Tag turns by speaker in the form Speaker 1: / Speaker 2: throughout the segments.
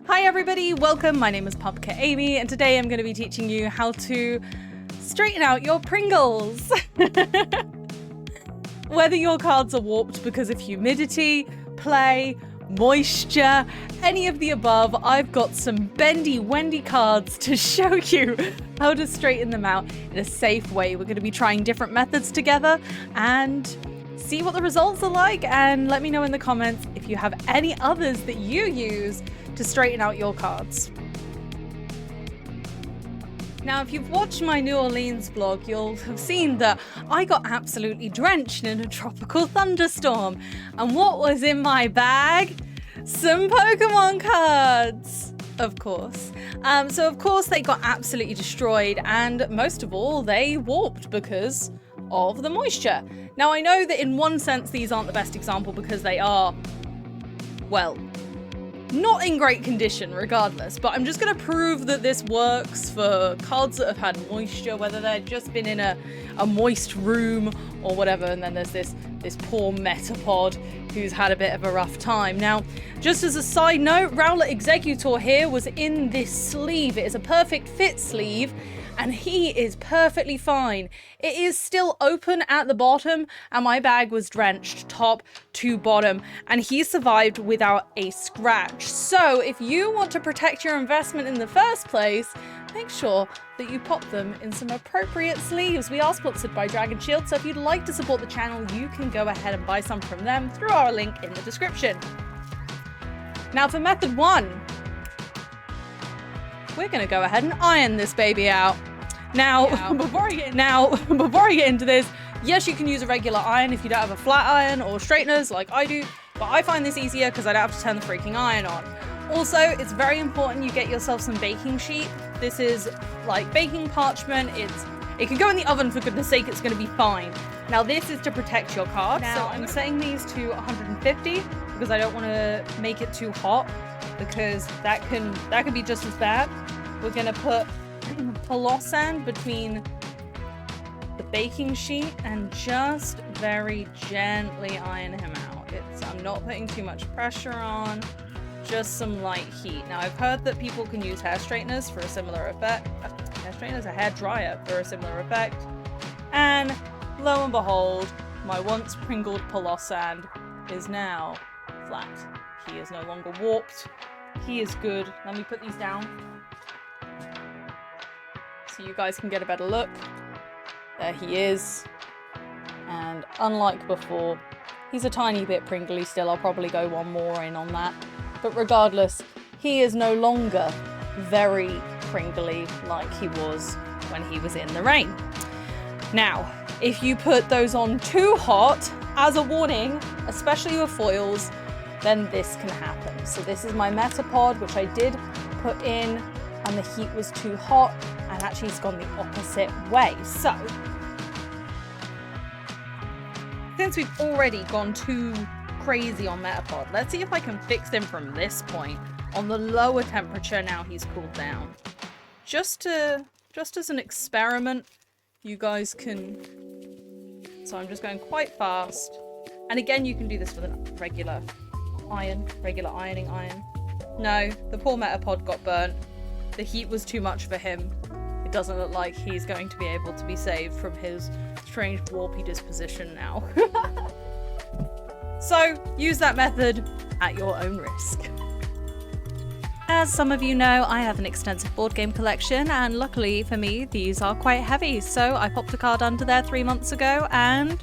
Speaker 1: Hi everybody, welcome. My name is Pumpkaamy and today I'm going to be teaching you how to straighten out your Pringles. Whether your cards are warped because of humidity, play, moisture, any of the above, I've got some bendy wendy cards to show you how to straighten them out in a safe way. We're going to be trying different methods together and see what the results are like, and let me know in the comments if you have any others that you use to straighten out your cards. Now, if you've watched my New Orleans vlog, you'll have seen that I got absolutely drenched in a tropical thunderstorm. And what was in my bag? Some Pokemon cards, of course. So of course they got absolutely destroyed, and most of all, they warped because of the moisture. Now, I know that in one sense these aren't the best example because they are, well, not in great condition regardless, but I'm just going to prove that this works for cards that have had moisture, whether they've just been in a moist room or whatever. And then there's this poor Metapod who's had a bit of a rough time. Now, just as a side note, Rowlet Executor here was in this sleeve. It is a perfect fit sleeve, and he is perfectly fine. It is still open at the bottom, and my bag was drenched top to bottom, and he survived without a scratch. So if you want to protect your investment in the first place, make sure that you pop them in some appropriate sleeves. We are sponsored by Dragon Shield, so if you'd like to support the channel, you can go ahead and buy some from them through our link in the description. Now for method one, we're going to go ahead and iron this baby out. Now, before I get into this, yes, you can use a regular iron if you don't have a flat iron or straighteners like I do, but I find this easier because I don't have to turn the freaking iron on. Also, it's very important you get yourself some baking sheet. This is like baking parchment. It can go in the oven, for goodness sake, it's going to be fine. Now, this is to protect your card. Now, so I'm setting these to 150 because I don't want to make it too hot, because that can be just as bad. We're going to put Palossand between the baking sheet and just very gently iron him out. I'm not putting too much pressure on, just some light heat. Now, I've heard that people can use hair straighteners for a similar effect. Hair straighteners, a hair dryer for a similar effect. And lo and behold, my once pringled Palossand is now flat. He is no longer warped. He is good. Let me put these down so you guys can get a better look. There he is. And unlike before, he's a tiny bit pringly still. I'll probably go one more in on that. But regardless, he is no longer very pringly like he was when he was in the rain. Now, if you put those on too hot, as a warning, especially with foils, then this can happen. So this is my Metapod, which I did put in, and the heat was too hot, and actually it's gone the opposite way. So, since we've already gone too crazy on Metapod, let's see if I can fix him from this point on the lower temperature now he's cooled down. Just as an experiment, you guys can. So I'm just going quite fast. And again, you can do this with a regular ironing iron. No, the poor Metapod got burnt. The heat was too much for him. It doesn't look like he's going to be able to be saved from his strange warpy disposition now. So, use that method at your own risk. As some of you know, I have an extensive board game collection, and luckily for me, these are quite heavy. So I popped a card under there 3 months ago, and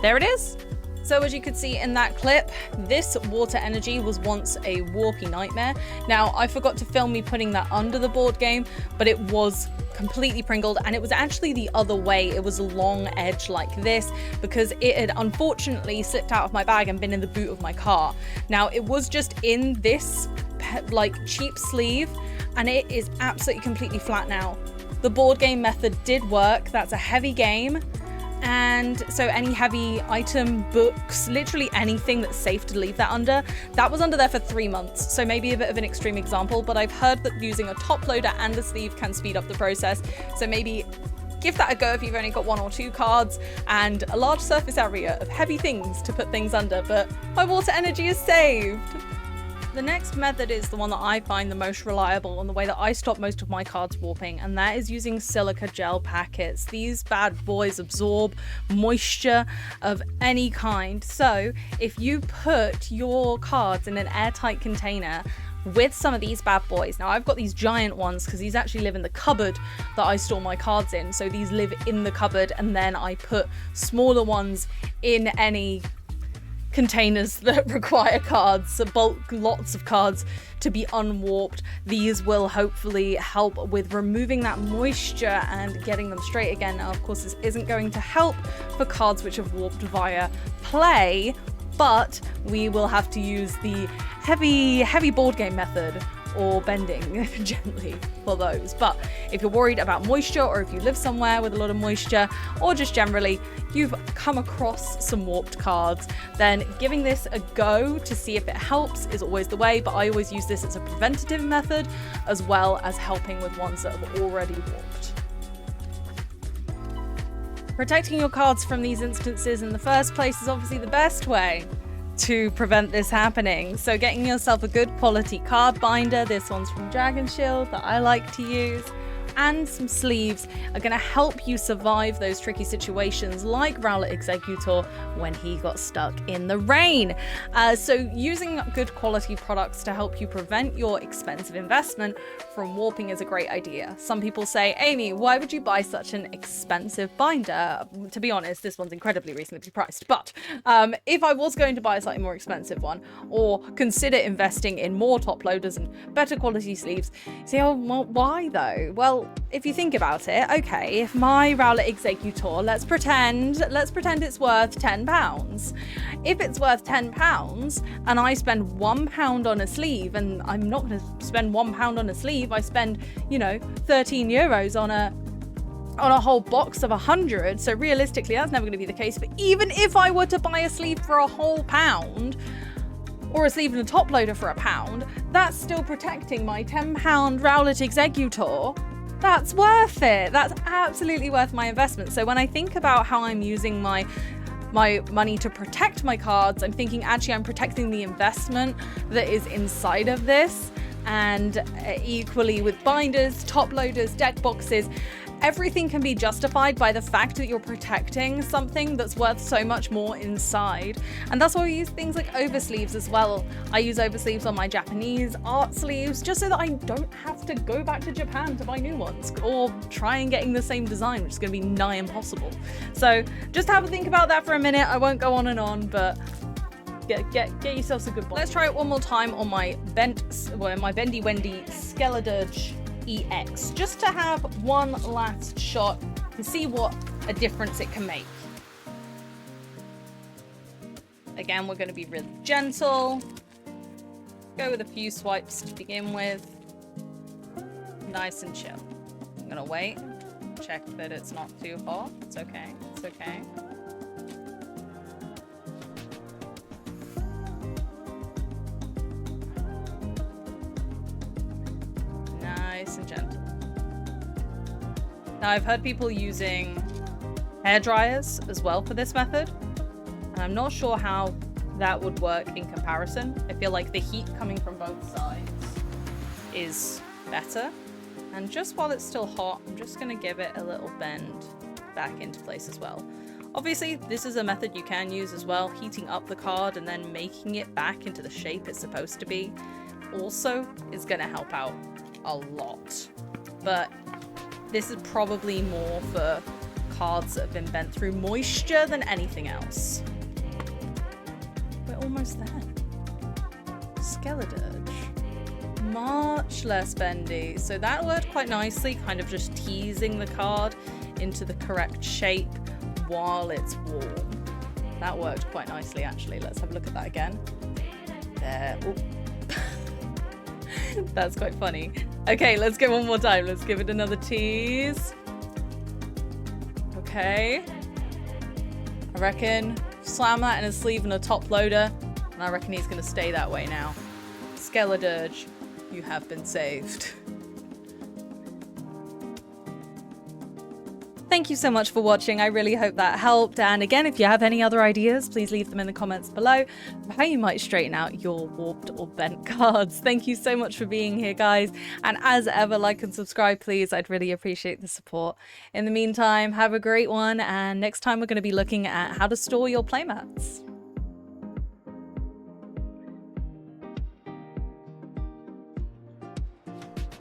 Speaker 1: there it is. So as you could see in that clip, this water energy was once a warpy nightmare. Now, I forgot to film me putting that under the board game, but it was completely pringled, and it was actually the other way. It was a long edge like this because it had unfortunately slipped out of my bag and been in the boot of my car. Now, it was just in this like cheap sleeve, and it is absolutely completely flat now. The board game method did work. That's a heavy game. And so any heavy item, books, literally anything that's safe to leave that under, that was under there for 3 months. So maybe a bit of an extreme example, but I've heard that using a top loader and a sleeve can speed up the process. So maybe give that a go if you've only got 1 or 2 cards and a large surface area of heavy things to put things under, but my water energy is saved. the next method is the one that I find the most reliable and the way that I stop most of my cards warping, and that is using silica gel packets. These bad boys absorb moisture of any kind. So if you put your cards in an airtight container with some of these bad boys. Now I've got these giant ones because these actually live in the cupboard that I store my cards in. So these live in the cupboard, and then I put smaller ones in any containers that require cards, so bulk lots of cards to be unwarped. These will hopefully help with removing that moisture and getting them straight again. Now, of course, this isn't going to help for cards which have warped via play, but we will have to use the heavy board game method or bending gently for those. But if you're worried about moisture, or if you live somewhere with a lot of moisture, or just generally you've come across some warped cards, then giving this a go to see if it helps is always the way. But I always use this as a preventative method as well as helping with ones that have already warped. Protecting your cards from these instances in the first place is obviously the best way to prevent this happening. So getting yourself a good quality card binder, this one's from Dragon Shield that I like to use, and some sleeves are going to help you survive those tricky situations like Rowlet Executor when he got stuck in the rain. So using good quality products to help you prevent your expensive investment from warping is a great idea. Some people say, Amy, why would you buy such an expensive binder? To be honest, this one's incredibly reasonably priced, but if I was going to buy a slightly more expensive one, or consider investing in more top loaders and better quality sleeves, say, oh, well, why though? Well, if you think about it, okay, if my Rowlet Executor, let's pretend it's worth £10. If it's worth £10 and I spend £1 on a sleeve, and I'm not going to spend £1 on a sleeve, I spend, you know, 13 euros on a whole box of 100. So realistically, that's never going to be the case. But even if I were to buy a sleeve for a whole £1, or a sleeve and a top loader for £1, that's still protecting my £10 Rowlet Executor. That's worth it. That's absolutely worth my investment. So when I think about how I'm using my money to protect my cards, I'm thinking actually I'm protecting the investment that is inside of this. And equally with binders, top loaders, deck boxes, everything can be justified by the fact that you're protecting something that's worth so much more inside. And that's why we use things like oversleeves as well. I use oversleeves on my Japanese art sleeves just so that I don't have to go back to Japan to buy new ones or try and getting the same design, which is going to be nigh impossible. So just have a think about that for a minute. I won't go on and on, but get yourself some good ones. Let's try it one more time on my Bendy Wendy Skeledirge EX, just to have one last shot to see what a difference it can make. Again, we're going to be really gentle. Go with a few swipes to begin with. Nice and chill. I'm going to wait. Check that it's not too hot. It's okay. It's okay. Nice and gentle. Now, I've heard people using hair dryers as well for this method, and I'm not sure how that would work in comparison. I feel like the heat coming from both sides is better. And just while it's still hot, I'm just going to give it a little bend back into place as well. Obviously, this is a method you can use as well, heating up the card and then making it back into the shape it's supposed to be also is going to help out a lot. But this is probably more for cards that have been bent through moisture than anything else. We're almost there. Skeledirge. Much less bendy. So that worked quite nicely, kind of just teasing the card into the correct shape while it's warm. That worked quite nicely, actually. Let's have a look at that again. There. That's quite funny. Okay, let's go one more time. Let's give it another tease. Okay. I reckon slam that in a sleeve and a top loader, and I reckon he's going to stay that way now. Skeledirge, you have been saved. Thank you so much for watching. I really hope that helped. And again, if you have any other ideas, please leave them in the comments below for how you might straighten out your warped or bent cards. Thank you so much for being here, guys. And as ever, like and subscribe, please. I'd really appreciate the support. In the meantime, have a great one. And next time we're going to be looking at how to store your playmats.